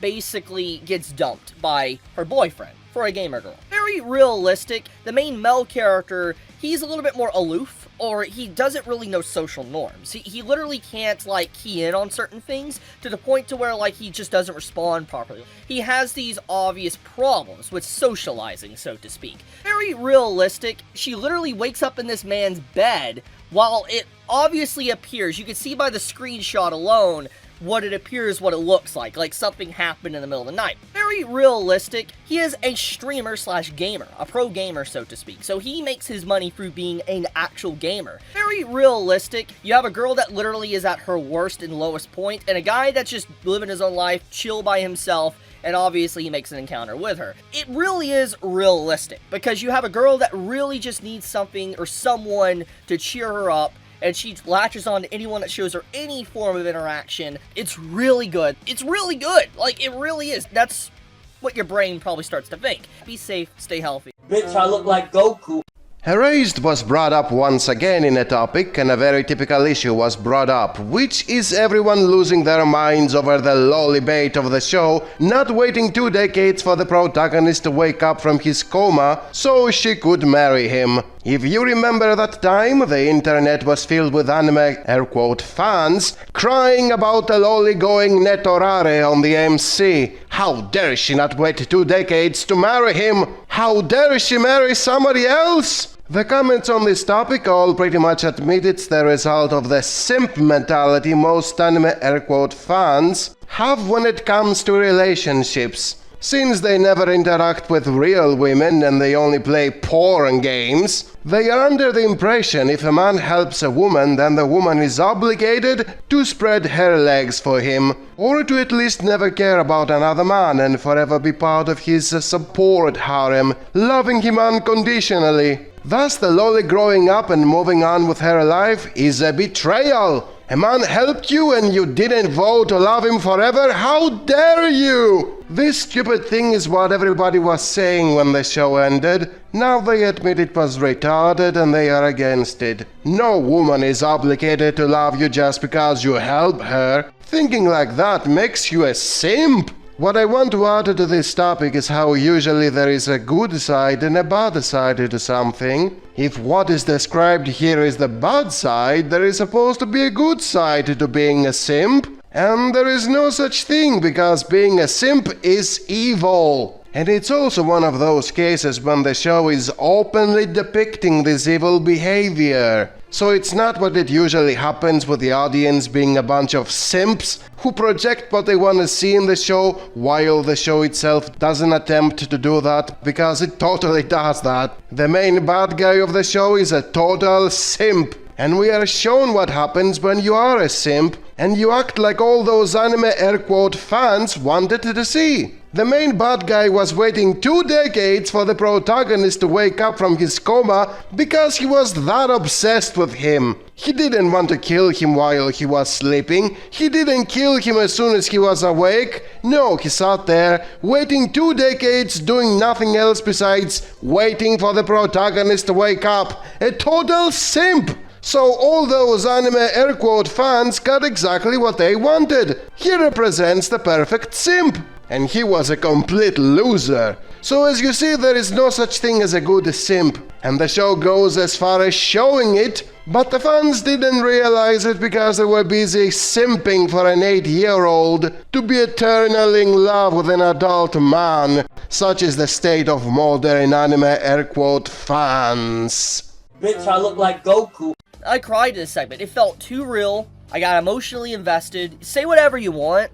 basically gets dumped by her boyfriend for a gamer girl. Very realistic. The main male character, he's a little bit more aloof, or he doesn't really know social norms. He literally can't, like, key in on certain things to the point to where, like, he just doesn't respond properly. He has these obvious problems with socializing, so to speak. Very realistic. She literally wakes up in this man's bed while it obviously appears, you can see by the screenshot alone, what it appears, what it looks like something happened in the middle of the night. Very realistic. He is a streamer slash gamer, a pro gamer, so to speak. So he makes his money through being an actual gamer. Very realistic. You have a girl that literally is at her worst and lowest point, and a guy that's just living his own life, chill by himself, and obviously he makes an encounter with her. It really is realistic, because you have a girl that really just needs something or someone to cheer her up, and she latches on to anyone that shows her any form of interaction. It's really good. It's really good. Like, it really is. That's what your brain probably starts to think. Be safe, stay healthy. Bitch, I look like Goku. Erased was brought up once again in a topic, and a very typical issue was brought up, which is everyone losing their minds over the lolly bait of the show, not waiting 2 decades for the protagonist to wake up from his coma so she could marry him. If you remember that time, the internet was filled with anime air-quote fans crying about the lolly going netorare on the MC. How dare she not wait 2 decades to marry him? How dare she marry somebody else? The comments on this topic all pretty much admit it's the result of the simp mentality most anime air-quote fans have when it comes to relationships. Since they never interact with real women and they only play porn games, they are under the impression if a man helps a woman, then the woman is obligated to spread her legs for him, or to at least never care about another man and forever be part of his support harem, loving him unconditionally. Thus, the lolly growing up and moving on with her life is a betrayal. A man helped you and you didn't vow to love him forever? How dare you! This stupid thing is what everybody was saying when the show ended. Now they admit it was retarded and they are against it. No woman is obligated to love you just because you help her. Thinking like that makes you a simp. What I want to add to this topic is how usually there is a good side and a bad side to something. If what is described here is the bad side, there is supposed to be a good side to being a simp. And there is no such thing, because being a simp is evil. And it's also one of those cases when the show is openly depicting this evil behavior. So it's not what it usually happens with the audience being a bunch of simps who project what they want to see in the show, while the show itself doesn't attempt to do that, because it totally does that. The main bad guy of the show is a total simp. And we are shown what happens when you are a simp and you act like all those anime air-quote fans wanted to see. The main bad guy was waiting 2 decades for the protagonist to wake up from his coma because he was that obsessed with him. He didn't want to kill him while he was sleeping. He didn't kill him as soon as he was awake. No, he sat there, waiting 2 decades, doing nothing else besides waiting for the protagonist to wake up. A total simp! So all those anime air-quote fans got exactly what they wanted. He represents the perfect simp. And he was a complete loser. So as you see, there is no such thing as a good simp. And the show goes as far as showing it, but the fans didn't realize it because they were busy simping for an 8-year-old to be eternally in love with an adult man. Such is the state of modern anime air-quote fans. Bitch, I look like Goku. I cried in this segment. It felt too real. I got emotionally invested. Say whatever you want.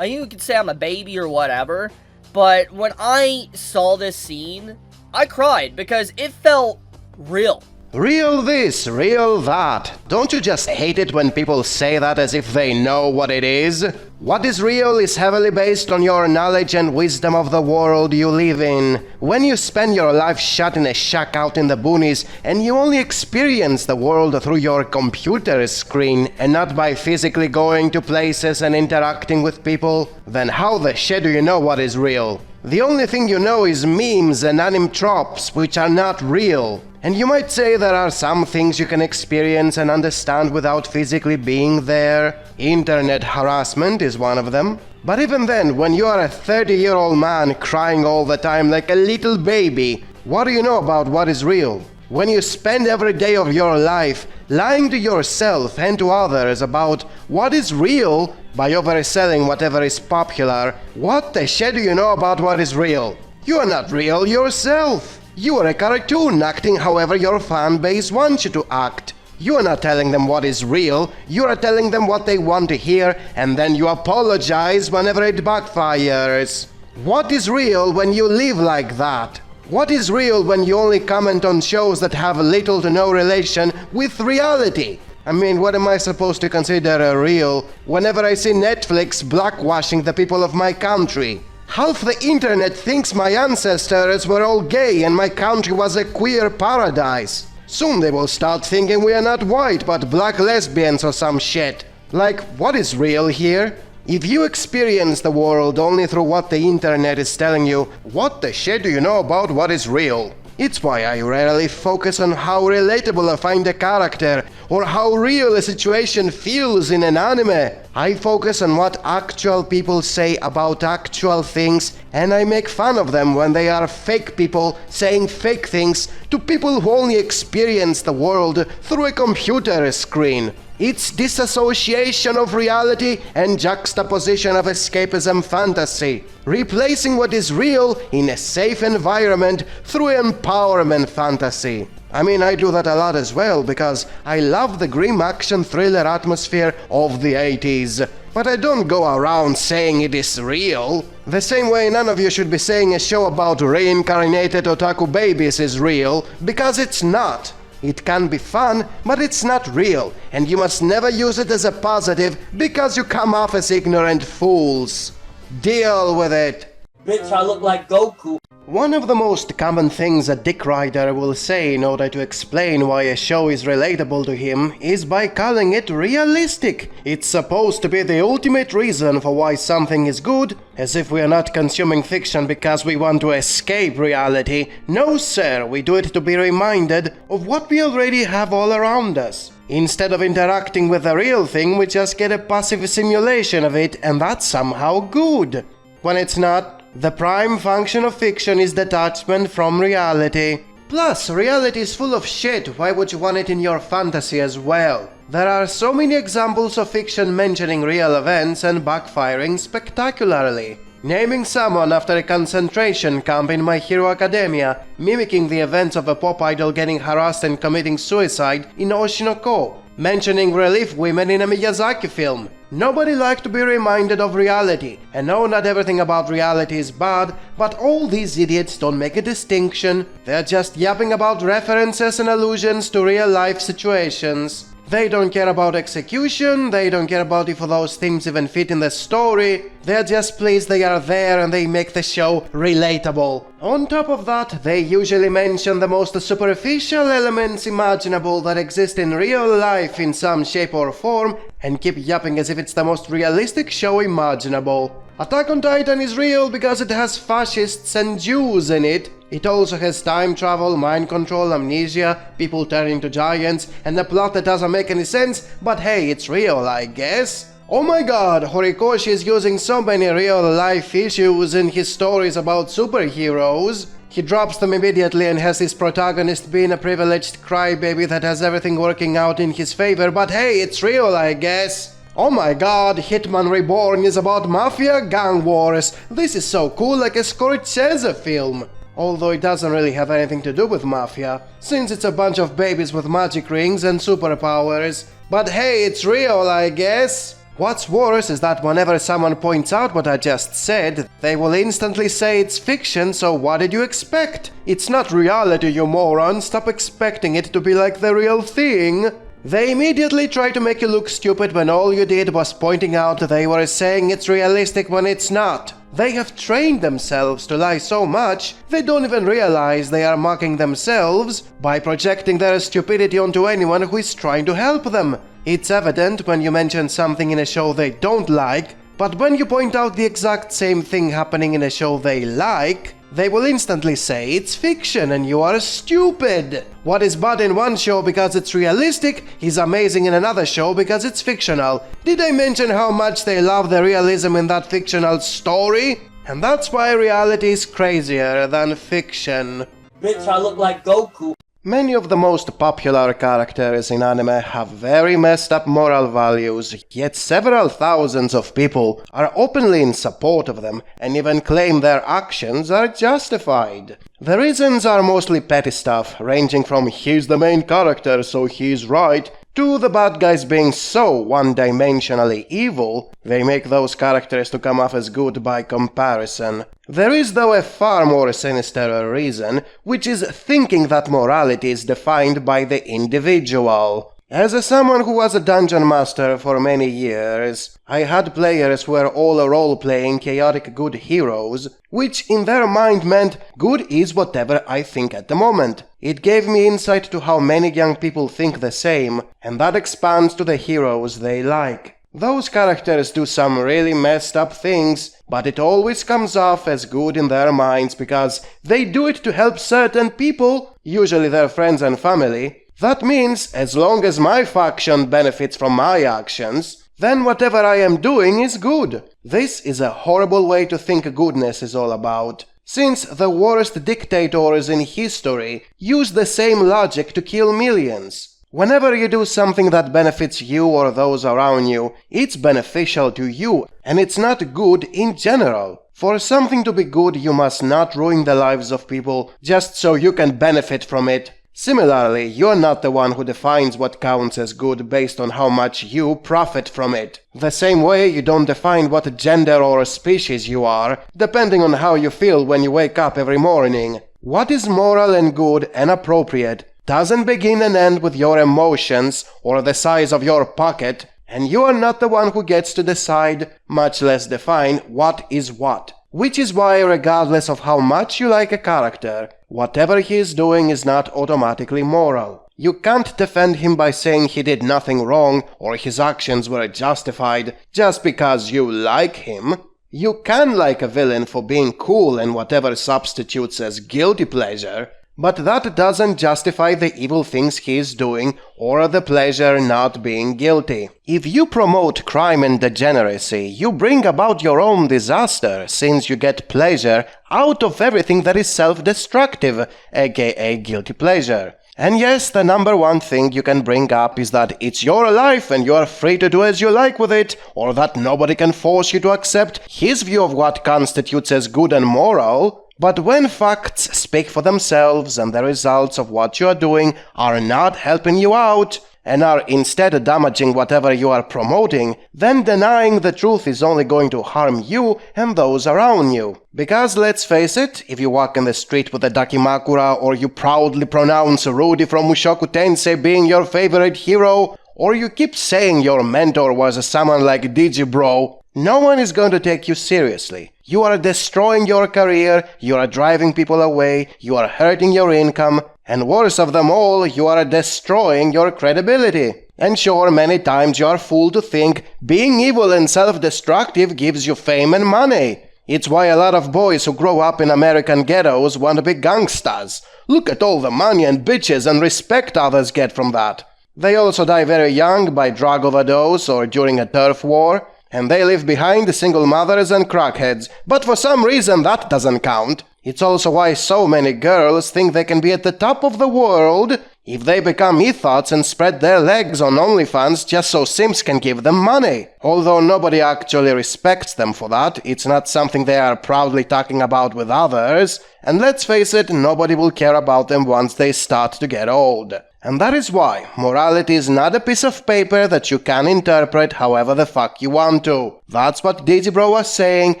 You can say I'm a baby or whatever. But when I saw this scene, I cried because it felt real. Real this, real that. Don't you just hate it when people say that as if they know what it is? What is real is heavily based on your knowledge and wisdom of the world you live in. When you spend your life shut in a shack out in the boonies and you only experience the world through your computer screen and not by physically going to places and interacting with people, then how the shit do you know what is real? The only thing you know is memes and anime tropes, which are not real. And you might say there are some things you can experience and understand without physically being there. Internet harassment is one of them. But even then, when you are a 30-year-old man crying all the time like a little baby, what do you know about what is real? When you spend every day of your life lying to yourself and to others about what is real by overselling whatever is popular, what the shit do you know about what is real? You are not real yourself. You are a cartoon acting however your fan base wants you to act. You are not telling them what is real, you are telling them what they want to hear, and then you apologize whenever it backfires. What is real when you live like that? What is real when you only comment on shows that have little to no relation with reality? I mean, what am I supposed to consider real whenever I see Netflix blackwashing the people of my country? Half the internet thinks my ancestors were all gay and my country was a queer paradise. Soon they will start thinking we are not white but black lesbians or some shit. Like, what is real here? If you experience the world only through what the internet is telling you, what the shit do you know about what is real? It's why I rarely focus on how relatable I find a character or how real a situation feels in an anime. I focus on what actual people say about actual things, and I make fun of them when they are fake people saying fake things to people who only experience the world through a computer screen. It's disassociation of reality and juxtaposition of escapism fantasy, replacing what is real in a safe environment through empowerment fantasy. I mean, I do that a lot as well because I love the grim action thriller atmosphere of the 80s. But I don't go around saying it is real. The same way none of you should be saying a show about reincarnated otaku babies is real, because it's not. It can be fun, but it's not real, and you must never use it as a positive because you come off as ignorant fools. Deal with it. Bitch, I look like Goku. One of the most common things a dick rider will say in order to explain why a show is relatable to him is by calling it realistic. It's supposed to be the ultimate reason for why something is good, as if we are not consuming fiction because we want to escape reality. No sir, we do it to be reminded of what we already have all around us. Instead of interacting with the real thing, we just get a passive simulation of it, and that's somehow good. When it's not, the prime function of fiction is detachment from reality. Plus, reality is full of shit, why would you want it in your fantasy as well? There are so many examples of fiction mentioning real events and backfiring spectacularly. Naming someone after a concentration camp in My Hero Academia, mimicking the events of a pop idol getting harassed and committing suicide in Oshinoko, mentioning relief women in a Miyazaki film. Nobody likes to be reminded of reality, and no, not everything about reality is bad, but all these idiots don't make a distinction, they're just yapping about references and allusions to real-life situations. They don't care about execution, they don't care about if those themes even fit in the story, they're just pleased they are there and they make the show relatable. On top of that, they usually mention the most superficial elements imaginable that exist in real life in some shape or form, and keep yapping as if it's the most realistic show imaginable. Attack on Titan is real because it has fascists and Jews in it. It also has time travel, mind control, amnesia, people turning to giants, and a plot that doesn't make any sense, but hey, it's real, I guess. Oh my god, Horikoshi is using so many real-life issues in his stories about superheroes. He drops them immediately and has his protagonist being a privileged crybaby that has everything working out in his favor, but hey, it's real, I guess. Oh my god, Hitman Reborn is about mafia gang wars. This is so cool, like a Scorsese film. although it doesn't really have anything to do with Mafia, since it's a bunch of babies with magic rings and superpowers. But hey, it's real, I guess. What's worse is that whenever someone points out what I just said, they will instantly say it's fiction, so what did you expect? It's not reality, you moron, stop expecting it to be like the real thing. They immediately try to make you look stupid when all you did was pointing out they were saying it's realistic when it's not. They have trained themselves to lie so much, they don't even realize they are mocking themselves by projecting their stupidity onto anyone who is trying to help them. It's evident when you mention something in a show they don't like, but when you point out the exact same thing happening in a show they like, they will instantly say it's fiction and you are stupid. What is bad in one show because it's realistic is amazing in another show because it's fictional. Did I mention how much they love the realism in that fictional story? And that's why reality is crazier than fiction. Bitch, I look like Goku. Many of the most popular characters in anime have very messed up moral values, yet several thousands of people are openly in support of them and even claim their actions are justified. The reasons are mostly petty stuff, ranging from he's the main character so he's right, to the bad guys being so one-dimensionally evil, they make those characters to come off as good by comparison. There is though a far more sinister reason, which is thinking that morality is defined by the individual. As someone who was a dungeon master for many years, I had players who were all role-playing chaotic good heroes, which in their mind meant good is whatever I think at the moment. It gave me insight to how many young people think the same, and that expands to the heroes they like. Those characters do some really messed up things, but it always comes off as good in their minds because they do it to help certain people, usually their friends and family. That means, as long as my faction benefits from my actions, then whatever I am doing is good. This is a horrible way to think goodness is all about, since the worst dictators in history use the same logic to kill millions. Whenever you do something that benefits you or those around you, it's beneficial to you, and it's not good in general. For something to be good, you must not ruin the lives of people just so you can benefit from it. Similarly, you're not the one who defines what counts as good based on how much you profit from it. The same way you don't define what gender or species you are, depending on how you feel when you wake up every morning. What is moral and good and appropriate doesn't begin and end with your emotions or the size of your pocket, and you are not the one who gets to decide, much less define, what is what. Which is why, regardless of how much you like a character, whatever he is doing is not automatically moral. You can't defend him by saying he did nothing wrong or his actions were justified just because you like him. You can like a villain for being cool and whatever substitutes as guilty pleasure, but that doesn't justify the evil things he is doing or the pleasure not being guilty. If you promote crime and degeneracy, you bring about your own disaster, since you get pleasure out of everything that is self-destructive, aka guilty pleasure. And yes, the number one thing you can bring up is that it's your life and you are free to do as you like with it, or that nobody can force you to accept his view of what constitutes as good and moral. But when facts speak for themselves and the results of what you are doing are not helping you out, and are instead damaging whatever you are promoting, then denying the truth is only going to harm you and those around you. Because let's face it, if you walk in the street with a Dakimakura, or you proudly pronounce Rudy from Mushoku Tensei being your favorite hero, or you keep saying your mentor was someone like Digibro, no one is going to take you seriously. You are destroying your career, you are driving people away, you are hurting your income, and worst of them all, you are destroying your credibility. And sure, many times you are fooled to think being evil and self-destructive gives you fame and money. It's why a lot of boys who grow up in American ghettos want to be gangsters. Look at all the money and bitches and respect others get from that. They also die very young by drug overdose or during a turf war. And they leave behind single mothers and crackheads, but for some reason that doesn't count. It's also why so many girls think they can be at the top of the world, If they become ethos and spread their legs on OnlyFans just so simps can give them money. Although nobody actually respects them for that, it's not something they are proudly talking about with others, and let's face it, nobody will care about them once they start to get old. And that is why morality is not a piece of paper that you can interpret however the fuck you want to. That's what Digibro was saying,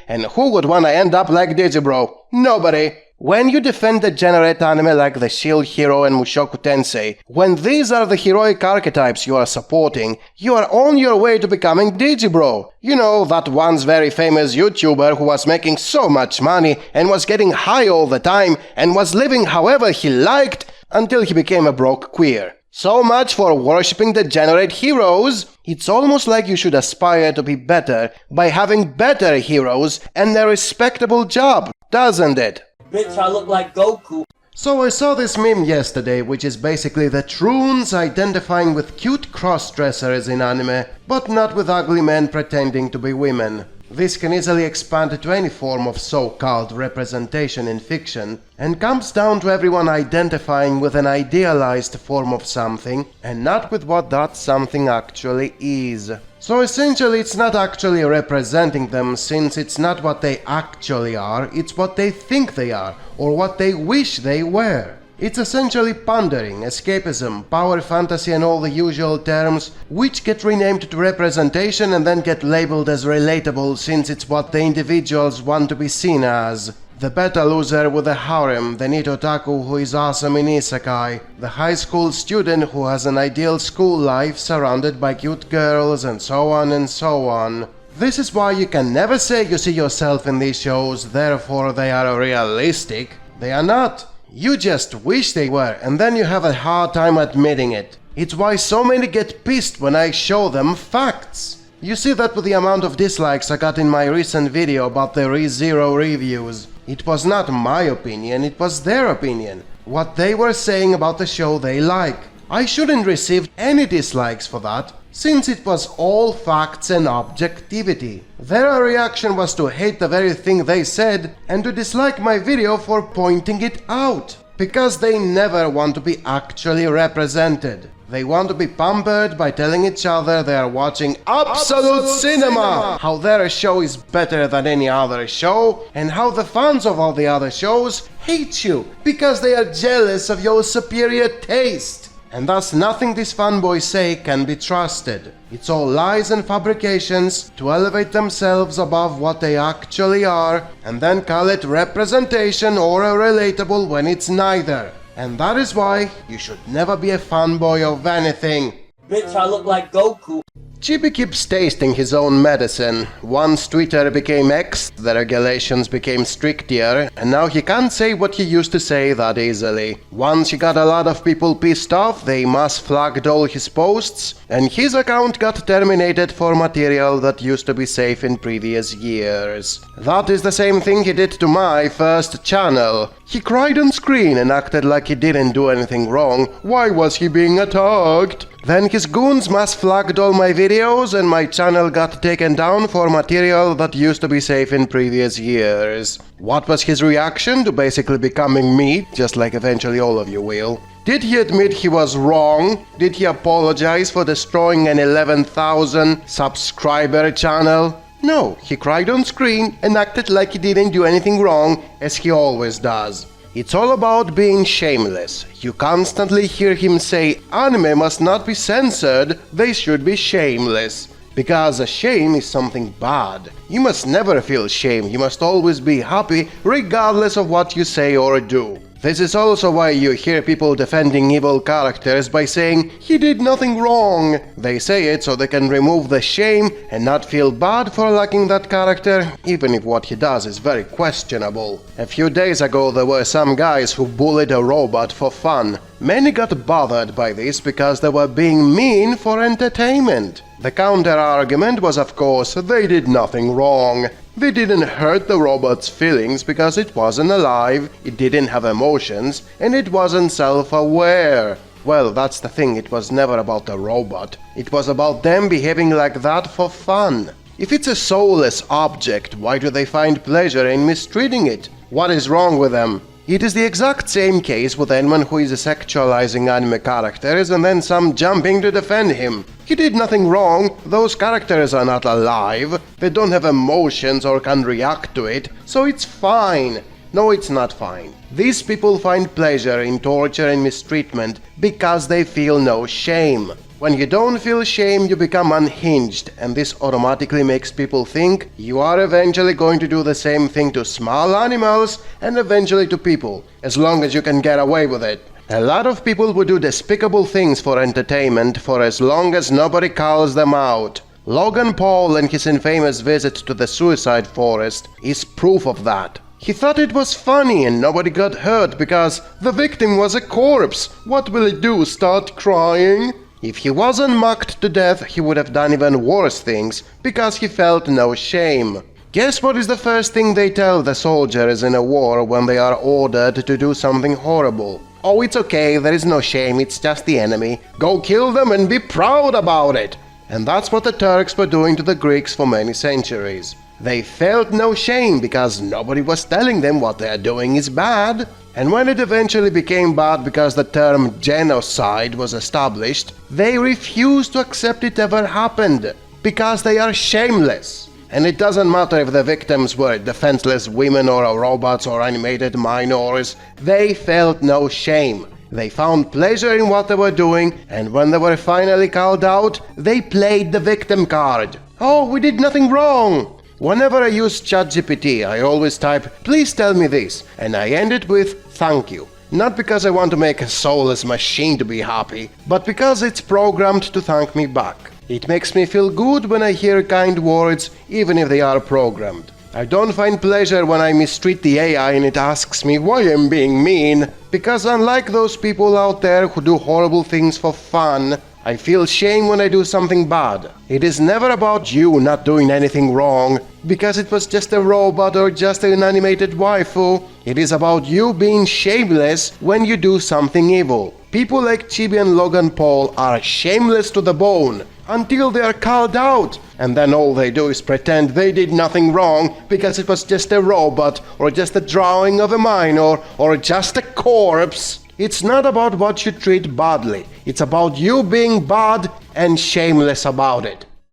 and who would wanna end up like Digibro? Nobody. When you defend degenerate anime like the Shield Hero and Mushoku Tensei, when these are the heroic archetypes you are supporting, you are on your way to becoming Digibro. You know, that once very famous YouTuber who was making so much money and was getting high all the time and was living however he liked until he became a broke queer. So much for worshipping degenerate heroes. It's almost like you should aspire to be better by having better heroes and a respectable job, doesn't it? Bitch, I look like Goku. So I saw this meme yesterday, which is basically the Troons identifying with cute cross-dressers in anime, but not with ugly men pretending to be women. This can easily expand to any form of so-called representation in fiction, and comes down to everyone identifying with an idealized form of something, and not with what that something actually is. So essentially it's not actually representing them, since it's not what they actually are, it's what they think they are, or what they wish they were. It's essentially pondering, escapism, power fantasy and all the usual terms, which get renamed to representation and then get labeled as relatable since it's what the individuals want to be seen as. The beta loser with a harem, the neat otaku who is awesome in isekai, the high school student who has an ideal school life surrounded by cute girls, and so on and so on. This is why you can never say you see yourself in these shows, therefore they are realistic. They are not. You just wish they were, and then you have a hard time admitting it. It's why so many get pissed when I show them facts. You see that with the amount of dislikes I got in my recent video about the ReZero reviews. It was not my opinion, it was their opinion. What they were saying about the show they like. I shouldn't receive any dislikes for that, since it was all facts and objectivity. Their reaction was to hate the very thing they said and to dislike my video for pointing it out. Because they never want to be actually represented. They want to be pampered by telling each other they are watching absolute cinema, how their show is better than any other show, and how the fans of all the other shows hate you because they are jealous of your superior taste. And thus nothing these fanboys say can be trusted. It's all lies and fabrications to elevate themselves above what they actually are, and then call it representation or a relatable when it's neither. And that is why you should never be a fanboy of anything. Bitch, I look like Goku. Chibi keeps tasting his own medicine. Once Twitter became X, the regulations became stricter, and now he can't say what he used to say that easily. Once he got a lot of people pissed off, they mass flagged all his posts, and his account got terminated for material that used to be safe in previous years. That is the same thing he did to my first channel. He cried on screen and acted like he didn't do anything wrong. Why was he being attacked? Then his goons mass flagged all my videos and my channel got taken down for material that used to be safe in previous years. What was his reaction to basically becoming me, just like eventually all of you will? Did he admit he was wrong? Did he apologize for destroying an 11,000 subscriber channel? No, he cried on screen and acted like he didn't do anything wrong, as he always does. It's all about being shameless. You constantly hear him say anime must not be censored, they should be shameless. Because a shame is something bad. You must never feel shame, you must always be happy regardless of what you say or do. This is also why you hear people defending evil characters by saying, he did nothing wrong. They say it so they can remove the shame and not feel bad for liking that character, even if what he does is very questionable. A few days ago there were some guys who bullied a robot for fun. Many got bothered by this because they were being mean for entertainment. The counter-argument was, of course, they did nothing wrong. They didn't hurt the robot's feelings because it wasn't alive, it didn't have emotions, and it wasn't self-aware. Well, that's the thing, it was never about the robot. It was about them behaving like that for fun. If it's a soulless object, why do they find pleasure in mistreating it? What is wrong with them? It is the exact same case with anyone who is sexualizing anime characters and then some jumping to defend him. He did nothing wrong, those characters are not alive, they don't have emotions or can react to it, so it's fine. No, it's not fine. These people find pleasure in torture and mistreatment because they feel no shame. When you don't feel shame, you become unhinged, and this automatically makes people think you are eventually going to do the same thing to small animals and eventually to people, as long as you can get away with it. A lot of people would do despicable things for entertainment for as long as nobody calls them out. Logan Paul and his infamous visit to the suicide forest is proof of that. He thought it was funny and nobody got hurt because the victim was a corpse. What will he do, start crying? If he wasn't mucked to death, he would have done even worse things because he felt no shame. Guess what is the first thing they tell the soldiers in a war when they are ordered to do something horrible? Oh, it's okay, there is no shame, it's just the enemy. Go kill them and be proud about it. And that's what the Turks were doing to the Greeks for many centuries. They felt no shame because nobody was telling them what they are doing is bad. And when it eventually became bad because the term genocide was established, they refused to accept it ever happened because they are shameless. And it doesn't matter if the victims were defenseless women or robots or animated minors, they felt no shame. They found pleasure in what they were doing, and when they were finally called out, they played the victim card. Oh, we did nothing wrong! Whenever I use ChatGPT, I always type, please tell me this, and I end it with, thank you. Not because I want to make a soulless machine to be happy, but because it's programmed to thank me back. It makes me feel good when I hear kind words, even if they are programmed. I don't find pleasure when I mistreat the AI and it asks me why I'm being mean, because unlike those people out there who do horrible things for fun, I feel shame when I do something bad. It is never about you not doing anything wrong, because it was just a robot or just an animated waifu. It is about you being shameless when you do something evil. People like Chibi and Logan Paul are shameless to the bone, until they are called out, and then all they do is pretend they did nothing wrong because it was just a robot, or just a drawing of a minor, or just a corpse. It's not about what you treat badly, it's about you being bad and shameless about it.